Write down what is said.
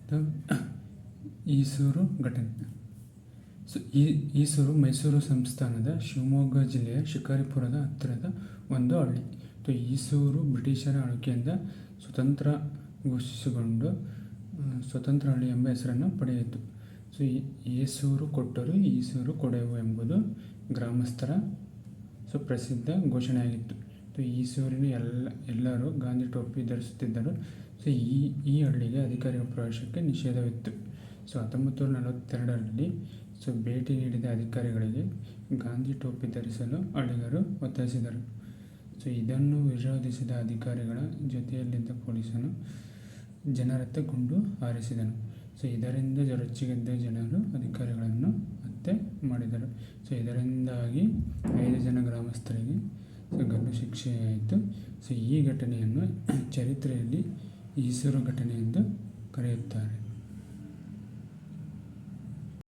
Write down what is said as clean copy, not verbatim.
The Esuru ಘಟನೆ. So Esuru Mysuru ಸಂಸ್ಥಾನದ ಶಿವಮೊಗ್ಗ ಜಿಲ್ಲೆಯ ಶಿಕಾರಿಪುರದ ಹತ್ತಿರದ ಒಂದು ಹಳ್ಳಿ. ಈಸೂರು ಬ್ರಿಟಿಷರ ಆಳ್ವಿಕೆಯಿಂದ ಸ್ವತಂತ್ರ ಘೋಷಿಸಿಕೊಂಡು ಸ್ವತಂತ್ರ ಹಳ್ಳಿ ಎಂಬ ಹೆಸರನ್ನು ಪಡೆಯಿತು. ಸೊ ಏಸೂರು ಕೊಟ್ಟರು ಈಸೂರು ಕೊಡೆವು ಎಂಬುದು ಗ್ರಾಮಸ್ಥರ ಪ್ರಸಿದ್ಧ ಘೋಷಣೆಯಾಗಿತ್ತು. ಈಸೂರಿನ ಎಲ್ಲರೂ ಗಾಂಧಿ ಟೋಪಿ ಧರಿಸುತ್ತಿದ್ದರು. ಸೊ ಈ ಹಳ್ಳಿಗೆ ಅಧಿಕಾರಿಗಳ ಪ್ರವೇಶಕ್ಕೆ ನಿಷೇಧವಿತ್ತು. ಸೊ 1942ರಲ್ಲಿ ಭೇಟಿ ನೀಡಿದ ಅಧಿಕಾರಿಗಳಿಗೆ ಗಾಂಧಿ ಟೋಪಿ ಧರಿಸಲು ಹಳ್ಳಿಗರು ಒತ್ತಾಯಿಸಿದರು. ಇದನ್ನು ವಿರೋಧಿಸಿದ ಅಧಿಕಾರಿಗಳ ಜೊತೆಯಲ್ಲಿದ್ದ ಪೊಲೀಸನು ಜನರತ್ತ ಗುಂಡು ಹಾರಿಸಿದನು. ಇದರಿಂದ ರೊಚ್ಚಿಗೆದ್ದ ಜನರು ಅಧಿಕಾರಿಗಳನ್ನು ಹತ್ಯೆ ಮಾಡಿದರು. ಇದರಿಂದಾಗಿ 5 ಜನ ಗ್ರಾಮಸ್ಥರಿಗೆ ಗಲ್ಲು ಶಿಕ್ಷೆಯಾಯಿತು. ಈ ಘಟನೆಯನ್ನು ಚರಿತ್ರೆಯಲ್ಲಿ ಈಸೂರು ಘಟನೆ ಎಂದು